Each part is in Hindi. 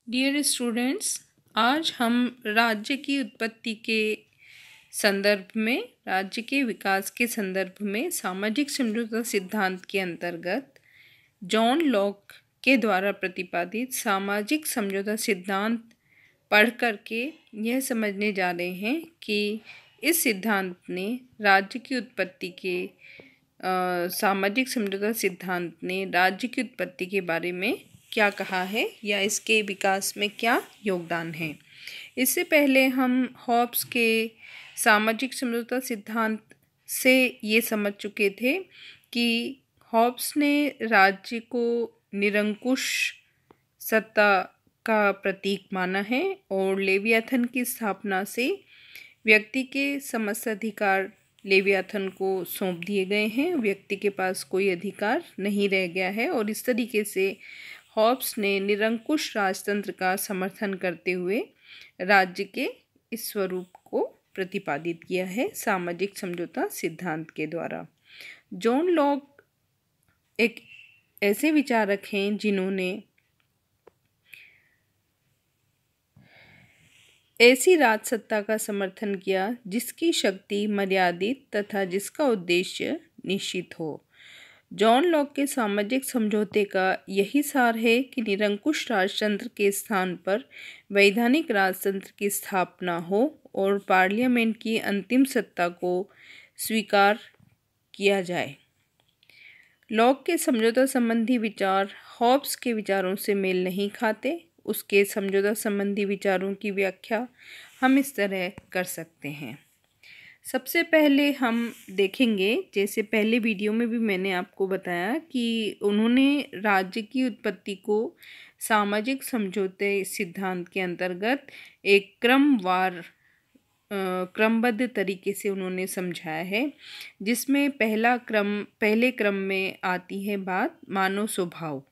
डियर स्टूडेंट्स, आज हम राज्य की उत्पत्ति के संदर्भ में, राज्य के विकास के संदर्भ में सामाजिक समझौता सिद्धांत के अंतर्गत जॉन लॉक के द्वारा प्रतिपादित सामाजिक समझौता सिद्धांत पढ़ करके यह समझने जा रहे हैं कि इस सिद्धांत ने राज्य की उत्पत्ति के सामाजिक समझौता सिद्धांत ने राज्य की उत्पत्ति के बारे में क्या कहा है या इसके विकास में क्या योगदान है। इससे पहले हम हॉब्स के सामाजिक समझौता सिद्धांत से ये समझ चुके थे कि हॉब्स ने राज्य को निरंकुश सत्ता का प्रतीक माना है और लेवियाथन की स्थापना से व्यक्ति के समस्त अधिकार लेवियाथन को सौंप दिए गए हैं। व्यक्ति के पास कोई अधिकार नहीं रह गया है और इस तरीके से हॉब्स ने निरंकुश राजतंत्र का समर्थन करते हुए राज्य के इस स्वरूप को प्रतिपादित किया है सामाजिक समझौता सिद्धांत के द्वारा। जॉन लॉक एक ऐसे विचारक हैं जिन्होंने ऐसी राजसत्ता का समर्थन किया जिसकी शक्ति मर्यादित तथा जिसका उद्देश्य निश्चित हो। जॉन लॉक के सामाजिक समझौते का यही सार है कि निरंकुश राजतंत्र के स्थान पर वैधानिक राजतंत्र की स्थापना हो और पार्लियामेंट की अंतिम सत्ता को स्वीकार किया जाए। लॉक के समझौता संबंधी विचार हॉब्स के विचारों से मेल नहीं खाते। उसके समझौता संबंधी विचारों की व्याख्या हम इस तरह कर सकते हैं। सबसे पहले हम देखेंगे, जैसे पहले वीडियो में भी मैंने आपको बताया कि उन्होंने राज्य की उत्पत्ति को सामाजिक समझौते सिद्धांत के अंतर्गत एक क्रमबद्ध तरीके से उन्होंने समझाया है, जिसमें पहले क्रम में आती है बात मानव स्वभाव।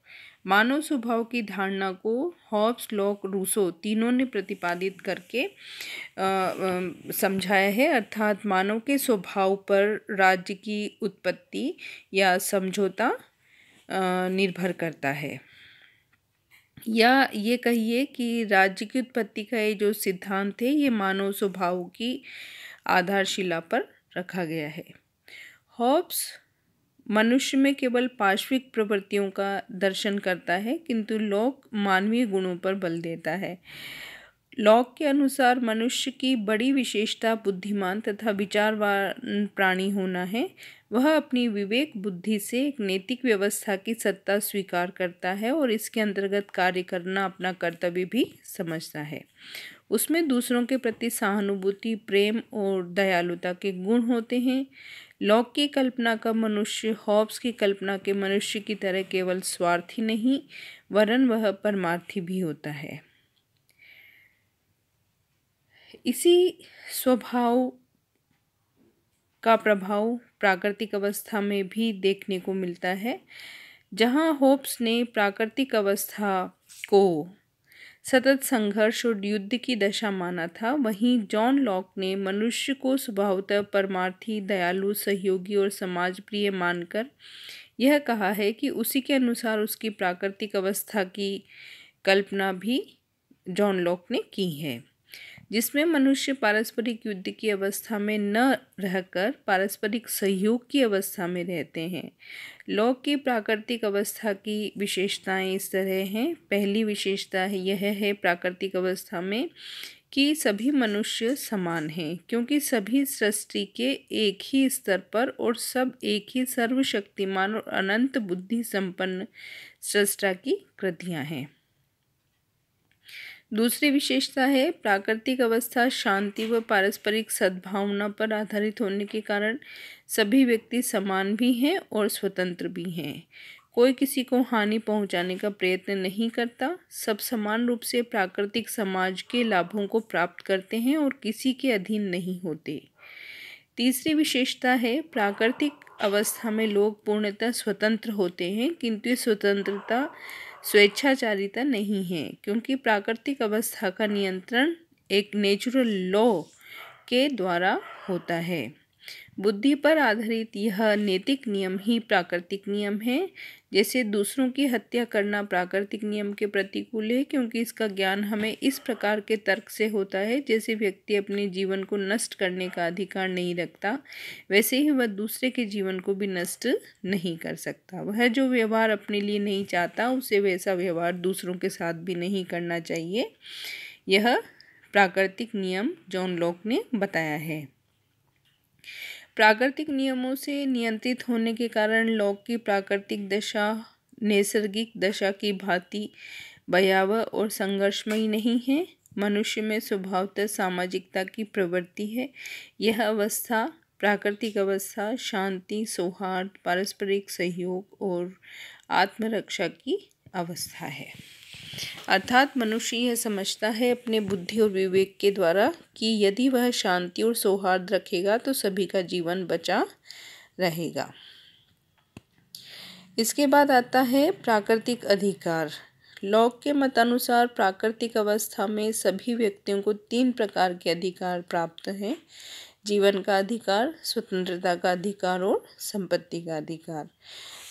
मानव स्वभाव की धारणा को हॉब्स, लॉक, रूसो तीनों ने प्रतिपादित करके समझाया है, अर्थात मानव के स्वभाव पर राज्य की उत्पत्ति या समझौता निर्भर करता है। या ये कहिए कि राज्य की उत्पत्ति का ये जो सिद्धांत है ये मानव स्वभाव की आधारशिला पर रखा गया है। हॉब्स मनुष्य में केवल पार्श्विक प्रवृत्तियों का दर्शन करता है, किंतु लॉक मानवीय गुणों पर बल देता है। लॉक के अनुसार मनुष्य की बड़ी विशेषता बुद्धिमान तथा विचारवान प्राणी होना है। वह अपनी विवेक बुद्धि से एक नैतिक व्यवस्था की सत्ता स्वीकार करता है और इसके अंतर्गत कार्य करना अपना कर्तव्य भी समझता है। उसमें दूसरों के प्रति सहानुभूति, प्रेम और दयालुता के गुण होते हैं। लॉक की कल्पना का मनुष्य हॉब्स की कल्पना के मनुष्य की तरह केवल स्वार्थी नहीं वरन वह परमार्थी भी होता है। इसी स्वभाव का प्रभाव प्राकृतिक अवस्था में भी देखने को मिलता है। जहाँ हॉब्स ने प्राकृतिक अवस्था को सतत संघर्ष और युद्ध की दशा माना था, वहीं जॉन लॉक ने मनुष्य को स्वभावतः परमार्थी, दयालु, सहयोगी और समाजप्रिय मानकर यह कहा है कि उसी के अनुसार उसकी प्राकृतिक अवस्था की कल्पना भी जॉन लॉक ने की है, जिसमें मनुष्य पारस्परिक युद्ध की अवस्था में न रहकर पारस्परिक सहयोग की अवस्था में रहते हैं। लॉक की प्राकृतिक अवस्था की विशेषताएं इस तरह हैं। पहली विशेषता यह है प्राकृतिक अवस्था में कि सभी मनुष्य समान हैं, क्योंकि सभी सृष्टि के एक ही स्तर पर और सब एक ही सर्वशक्तिमान और अनंत बुद्धि संपन्न सृष्टा की कृतियां हैं। दूसरी विशेषता है प्राकृतिक अवस्था शांति व पारस्परिक सद्भावना पर आधारित होने के कारण सभी व्यक्ति समान भी हैं और स्वतंत्र भी हैं। कोई किसी को हानि पहुंचाने का प्रयत्न नहीं करता। सब समान रूप से प्राकृतिक समाज के लाभों को प्राप्त करते हैं और किसी के अधीन नहीं होते। तीसरी विशेषता है प्राकृतिक अवस्था में लोग पूर्णतः स्वतंत्र होते हैं, किंतु ये स्वतंत्रता स्वेच्छाचारिता नहीं है, क्योंकि प्राकृतिक अवस्था का नियंत्रण एक नेचुरल लॉ के द्वारा होता है। बुद्धि पर आधारित यह नैतिक नियम ही प्राकृतिक नियम है। जैसे दूसरों की हत्या करना प्राकृतिक नियम के प्रतिकूल है, क्योंकि इसका ज्ञान हमें इस प्रकार के तर्क से होता है जैसे व्यक्ति अपने जीवन को नष्ट करने का अधिकार नहीं रखता, वैसे ही वह दूसरे के जीवन को भी नष्ट नहीं कर सकता। वह जो व्यवहार अपने लिए नहीं चाहता, उसे वैसा व्यवहार दूसरों के साथ भी नहीं करना चाहिए। यह प्राकृतिक नियम जॉन लॉक ने बताया है। प्राकृतिक नियमों से नियंत्रित होने के कारण लॉक की प्राकृतिक दशा नैसर्गिक दशा की भांति भयावह और संघर्षमयी नहीं है। मनुष्य में स्वभावतः सामाजिकता की प्रवृत्ति है। यह अवस्था प्राकृतिक अवस्था शांति, सौहार्द, पारस्परिक सहयोग और आत्मरक्षा की अवस्था है। अर्थात मनुष्य यह समझता है अपने बुद्धि और विवेक के द्वारा कि यदि वह शांति और सौहार्द रखेगा तो सभी का जीवन बचा रहेगा। इसके बाद आता है प्राकृतिक अधिकार। लॉक के मतानुसार प्राकृतिक अवस्था में सभी व्यक्तियों को 3 प्रकार के अधिकार प्राप्त हैं: जीवन का अधिकार, स्वतंत्रता का अधिकार और संपत्ति का अधिकार।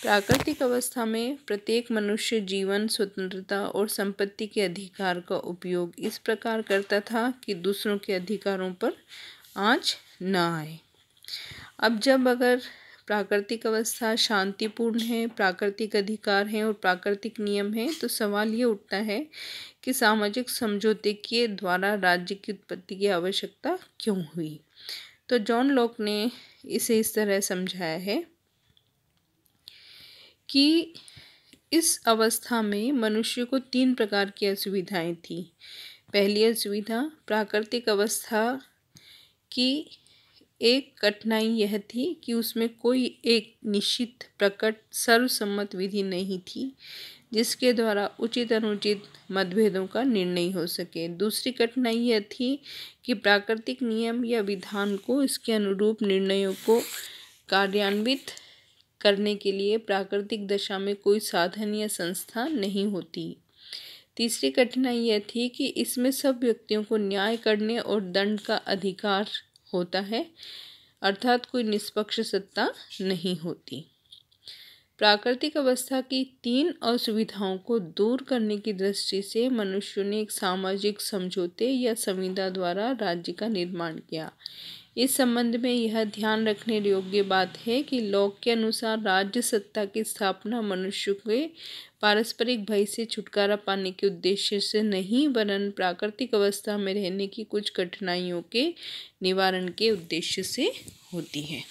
प्राकृतिक अवस्था में प्रत्येक मनुष्य जीवन, स्वतंत्रता और संपत्ति के अधिकार का उपयोग इस प्रकार करता था कि दूसरों के अधिकारों पर आंच न आए। अब जब अगर प्राकृतिक अवस्था शांतिपूर्ण है, प्राकृतिक अधिकार हैं और प्राकृतिक नियम हैं, तो सवाल ये उठता है कि सामाजिक समझौते के द्वारा राज्य की उत्पत्ति की आवश्यकता क्यों हुई। तो जॉन लॉक ने इसे इस तरह समझाया है कि इस अवस्था में मनुष्य को 3 प्रकार की असुविधाएं थी। पहली असुविधा प्राकृतिक अवस्था की एक कठिनाई यह थी कि उसमें कोई एक निश्चित प्रकट सर्वसम्मत विधि नहीं थी जिसके द्वारा उचित अनुचित मतभेदों का निर्णय हो सके। दूसरी कठिनाई यह थी कि प्राकृतिक नियम या विधान को इसके अनुरूप निर्णयों को कार्यान्वित करने के लिए प्राकृतिक दशा में कोई साधन या संस्था नहीं होती। तीसरी कठिनाई यह थी कि इसमें सब व्यक्तियों को न्याय करने और दंड का अधिकार होता है, अर्थात कोई निष्पक्ष सत्ता नहीं होती। प्राकृतिक अवस्था की 3 असुविधाओं को दूर करने की दृष्टि से मनुष्यों ने एक सामाजिक समझौते या संविदा द्वारा राज्य का निर्माण किया। इस संबंध में यह ध्यान रखने योग्य बात है कि लॉक के अनुसार राज्य सत्ता की स्थापना मनुष्य के पारस्परिक भय से छुटकारा पाने के उद्देश्य से नहीं, वरन प्राकृतिक अवस्था में रहने की कुछ कठिनाइयों के निवारण के उद्देश्य से होती है।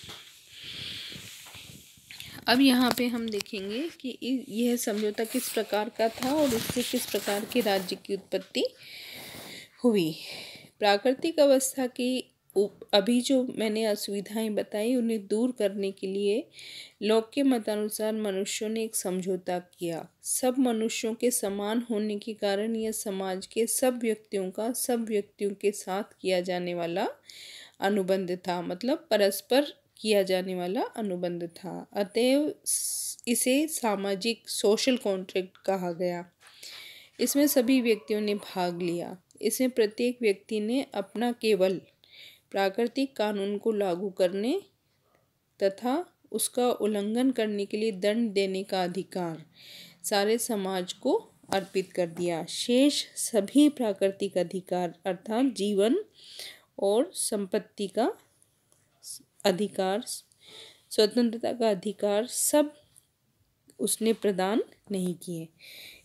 अब यहाँ पे हम देखेंगे कि यह समझौता किस प्रकार का था और इससे किस प्रकार के राज्य की उत्पत्ति हुई। प्राकृतिक अवस्था की अभी जो मैंने असुविधाएं बताई उन्हें दूर करने के लिए लॉक के मतानुसार मनुष्यों ने एक समझौता किया। सब मनुष्यों के समान होने के कारण यह समाज के सब व्यक्तियों का सब व्यक्तियों के साथ किया जाने वाला अनुबंध था, मतलब परस्पर किया जाने वाला अनुबंध था। अतएव इसे सामाजिक सोशल कॉन्ट्रैक्ट कहा गया। इसमें सभी व्यक्तियों ने भाग लिया। इसमें प्रत्येक व्यक्ति ने अपना केवल प्राकृतिक कानून को लागू करने तथा उसका उल्लंघन करने के लिए दंड देने का अधिकार सारे समाज को अर्पित कर दिया। शेष सभी प्राकृतिक अधिकार अर्थात जीवन और संपत्ति का अधिकार, स्वतंत्रता का अधिकार सब उसने प्रदान नहीं किए।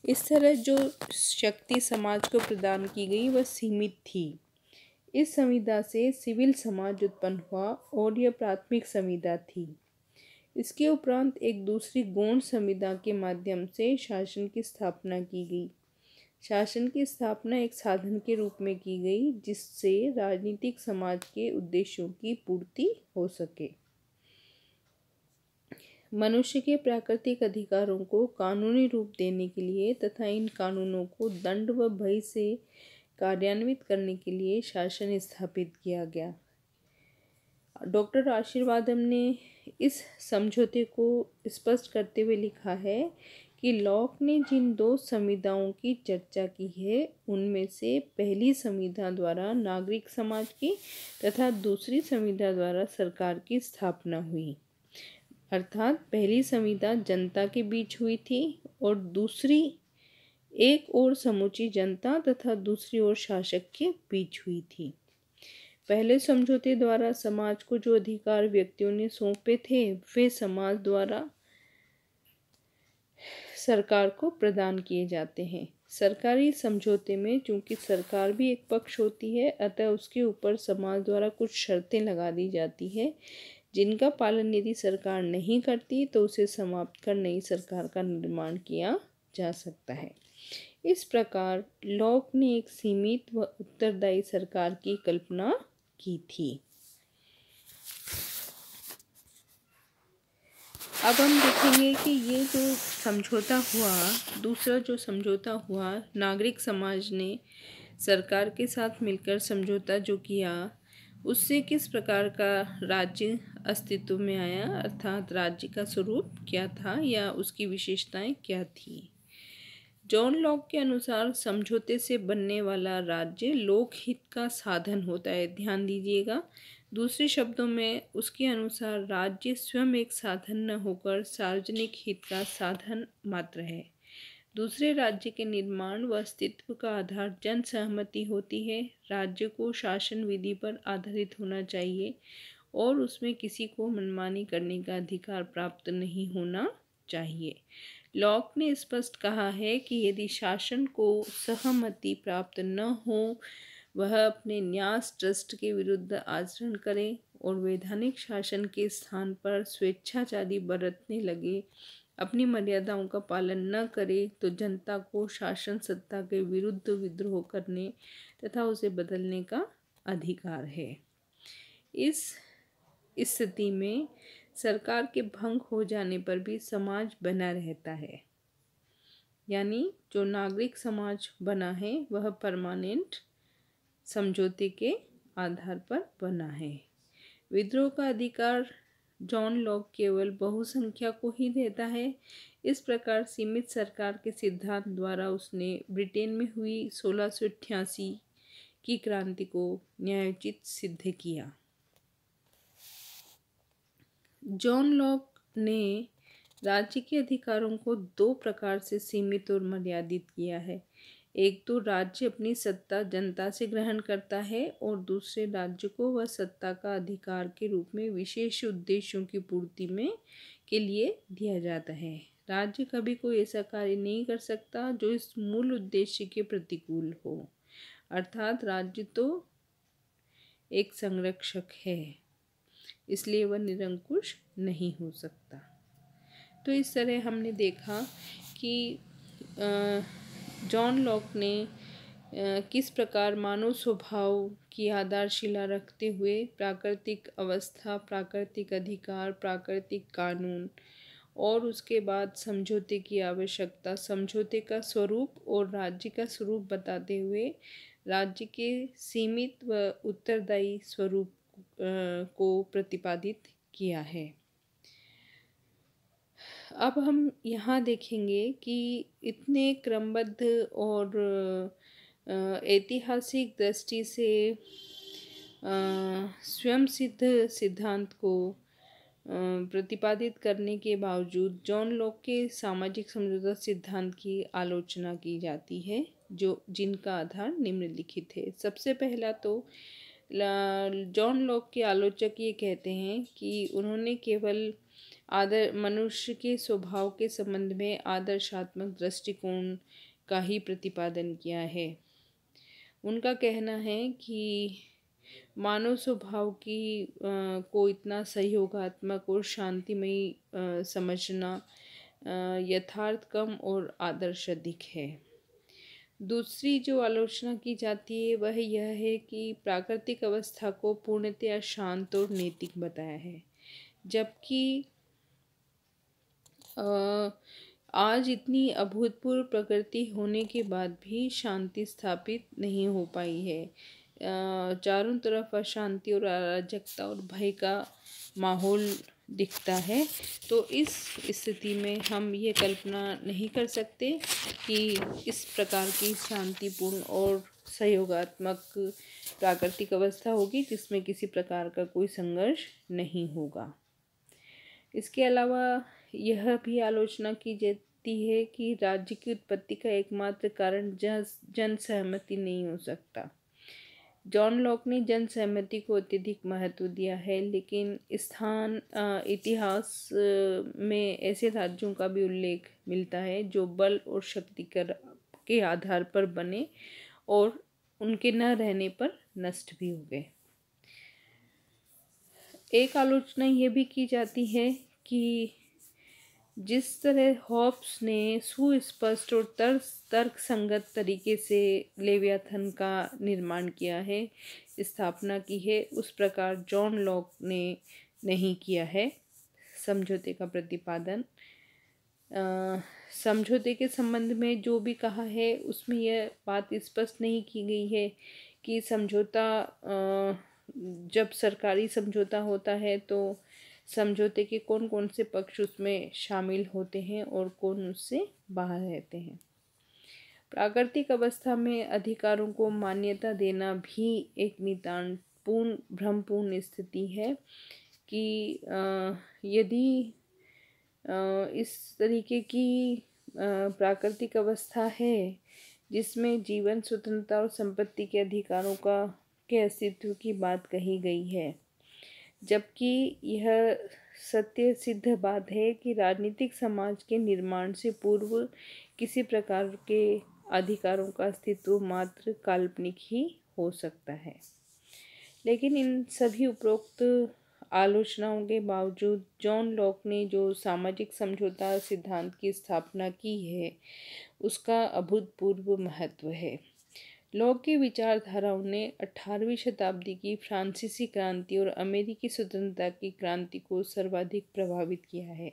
इस तरह जो शक्ति समाज को प्रदान की गई वह सीमित थी। इस संविदा से सिविल समाज उत्पन्न हुआ और यह प्राथमिक संविदा थी। इसके उपरांत एक दूसरी गौण संविदा के माध्यम से शासन की स्थापना की गई। शासन की स्थापना एक साधन के रूप में की गई जिससे राजनीतिक समाज के उद्देश्यों की पूर्ति हो सके। मनुष्य के प्राकृतिक अधिकारों को कानूनी रूप देने के लिए तथा इन कानूनों को दंड व भय से कार्यान्वित करने के लिए शासन स्थापित किया गया। डॉक्टर आशीर्वादम ने इस समझौते को स्पष्ट करते हुए लिखा है कि लॉक ने जिन दो संविधाओं की चर्चा की है उनमें से पहली संविधा द्वारा नागरिक समाज की तथा दूसरी संविधा द्वारा सरकार की स्थापना हुई। अर्थात पहली संविधा जनता के बीच हुई थी और दूसरी एक ओर समूची जनता तथा दूसरी ओर शासक के बीच हुई थी। पहले समझौते द्वारा समाज को जो अधिकार व्यक्तियों ने सौंपे थे वे समाज द्वारा सरकार को प्रदान किए जाते हैं। सरकारी समझौते में चूंकि सरकार भी एक पक्ष होती है, अतः उसके ऊपर समाज द्वारा कुछ शर्तें लगा दी जाती है जिनका पालन यदि सरकार नहीं करती तो उसे समाप्त कर नई सरकार का निर्माण किया जा सकता है। इस प्रकार लॉक ने एक सीमित व उत्तरदायी सरकार की कल्पना की थी। अब हम देखेंगे कि ये जो समझौता हुआ, दूसरा जो समझौता हुआ, नागरिक समाज ने सरकार के साथ मिलकर समझौता जो किया उससे किस प्रकार का राज्य अस्तित्व में आया, अर्थात राज्य का स्वरूप क्या था या उसकी विशेषताएं क्या थी। जॉन लॉक के अनुसार समझौते से बनने वाला राज्य लोकहित का साधन होता है। ध्यान दीजिएगा, दूसरे शब्दों में उसके अनुसार राज्य स्वयं एक साधन न होकर सार्वजनिक हित का साधन मात्र है। दूसरे राज्य के निर्माण व अस्तित्व का आधार जन सहमति होती है। राज्य को शासन विधि पर आधारित होना चाहिए और उसमें किसी को मनमानी करने का अधिकार प्राप्त नहीं होना चाहिए। लॉक ने स्पष्ट कहा है कि यदि शासन को सहमति प्राप्त न हो, वह अपने न्यास ट्रस्ट के विरुद्ध आचरण करे और वैधानिक शासन के स्थान पर स्वेच्छाचारी बरतने लगे, अपनी मर्यादाओं का पालन न करे, तो जनता को शासन सत्ता के विरुद्ध विद्रोह करने तथा उसे बदलने का अधिकार है। इस स्थिति में सरकार के भंग हो जाने पर भी समाज बना रहता है, यानी जो नागरिक समाज बना है वह परमानेंट समझौते के आधार पर बना है। विद्रोह का अधिकार जॉन लॉक केवल बहुसंख्या को ही देता है। इस प्रकार सीमित सरकार के सिद्धांत द्वारा उसने ब्रिटेन में हुई 1688 की क्रांति को न्यायोचित सिद्ध किया। जॉन लॉक ने राज्य के अधिकारों को दो प्रकार से सीमित और मर्यादित किया है। एक तो राज्य अपनी सत्ता जनता से ग्रहण करता है और दूसरे राज्य को वह सत्ता का अधिकार के रूप में विशेष उद्देश्यों की पूर्ति में के लिए दिया जाता है। राज्य कभी कोई ऐसा कार्य नहीं कर सकता जो इस मूल उद्देश्य के प्रतिकूल हो, अर्थात राज्य तो एक संरक्षक है, इसलिए वह निरंकुश नहीं हो सकता। तो इस तरह हमने देखा कि जॉन लॉक ने किस प्रकार मानव स्वभाव की आधारशिला रखते हुए प्राकृतिक अवस्था, प्राकृतिक अधिकार, प्राकृतिक कानून और उसके बाद समझौते की आवश्यकता, समझौते का स्वरूप और राज्य का स्वरूप बताते हुए राज्य के सीमित व उत्तरदायी स्वरूप को प्रतिपादित किया है। अब हम यहाँ देखेंगे कि इतने क्रमबद्ध और ऐतिहासिक दृष्टि से स्वयं सिद्ध सिद्धांत को प्रतिपादित करने के बावजूद जॉन लॉक के सामाजिक समझौता सिद्धांत की आलोचना की जाती है, जो जिनका आधार निम्नलिखित है। सबसे पहला तो जॉन लॉक के आलोचक ये कहते हैं कि उन्होंने केवल मनुष्य के स्वभाव के संबंध में आदर्शात्मक दृष्टिकोण का ही प्रतिपादन किया है। उनका कहना है कि मानव स्वभाव की को इतना सहयोगात्मक और शांतिमयी समझना यथार्थ कम और आदर्श अधिक है। दूसरी जो आलोचना की जाती है वह यह है कि प्राकृतिक अवस्था को पूर्णतया शांत और नैतिक बताया है, जबकि आज इतनी अभूतपूर्व प्रकृति होने के बाद भी शांति स्थापित नहीं हो पाई है। चारों तरफ अशांति और अराजकता और भय का माहौल दिखता है। तो इस स्थिति में हम ये कल्पना नहीं कर सकते कि इस प्रकार की शांतिपूर्ण और सहयोगात्मक प्राकृतिक अवस्था होगी जिसमें किसी प्रकार का कोई संघर्ष नहीं होगा। इसके अलावा यह भी आलोचना की जाती है कि राज्य की उत्पत्ति का एकमात्र कारण जन सहमति नहीं हो सकता। जॉन लॉक ने जन सहमति को अत्यधिक महत्व दिया है, लेकिन इतिहास में ऐसे राज्यों का भी उल्लेख मिलता है जो बल और शक्ति के आधार पर बने और उनके न रहने पर नष्ट भी हो गए। एक आलोचना ये भी की जाती है कि जिस तरह हॉब्स ने सुस्पष्ट और तर्क संगत तरीके से लेवियाथन का निर्माण किया है, स्थापना की है, उस प्रकार जॉन लॉक ने नहीं किया है। समझौते का प्रतिपादन, समझौते के संबंध में जो भी कहा है उसमें यह बात स्पष्ट नहीं की गई है कि समझौता जब सरकारी समझौता होता है तो समझौते के कौन कौन से पक्ष उसमें शामिल होते हैं और कौन उससे बाहर रहते हैं। प्राकृतिक अवस्था में अधिकारों को मान्यता देना भी एक नितांत भ्रमपूर्ण स्थिति है कि यदि इस तरीके की प्राकृतिक अवस्था है जिसमें जीवन, स्वतंत्रता और संपत्ति के अधिकारों के अस्तित्व की बात कही गई है, जबकि यह सत्य सिद्ध बात है कि राजनीतिक समाज के निर्माण से पूर्व किसी प्रकार के अधिकारों का अस्तित्व मात्र काल्पनिक ही हो सकता है। लेकिन इन सभी उपरोक्त आलोचनाओं के बावजूद जॉन लॉक ने जो सामाजिक समझौता सिद्धांत की स्थापना की है उसका अभूतपूर्व महत्व है। लॉक की विचारधाराओं ने 18वीं शताब्दी की फ्रांसीसी क्रांति और अमेरिकी स्वतंत्रता की क्रांति को सर्वाधिक प्रभावित किया है।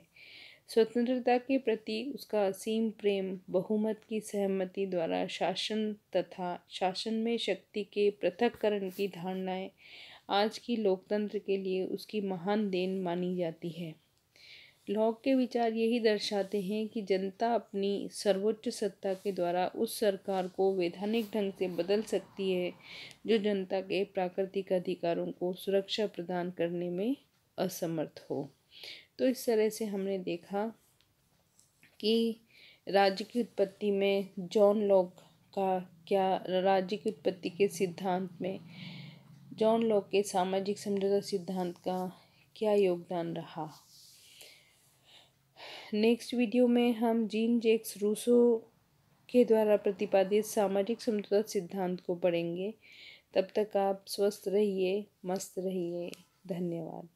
स्वतंत्रता के प्रति उसका असीम प्रेम, बहुमत की सहमति द्वारा शासन तथा शासन में शक्ति के पृथक्करण की धारणाएं आज की लोकतंत्र के लिए उसकी महान देन मानी जाती है। लॉक के विचार यही दर्शाते हैं कि जनता अपनी सर्वोच्च सत्ता के द्वारा उस सरकार को वैधानिक ढंग से बदल सकती है जो जनता के प्राकृतिक अधिकारों को सुरक्षा प्रदान करने में असमर्थ हो। तो इस तरह से हमने देखा कि राज्य की उत्पत्ति में जॉन लॉक का क्या, राज्य की उत्पत्ति के सिद्धांत में जॉन लॉक के सामाजिक समझौता सिद्धांत का क्या योगदान रहा। नेक्स्ट वीडियो में हम जीन जैक्स रूसो के द्वारा प्रतिपादित सामाजिक समझौता सिद्धांत को पढ़ेंगे। तब तक आप स्वस्थ रहिए, मस्त रहिए। धन्यवाद।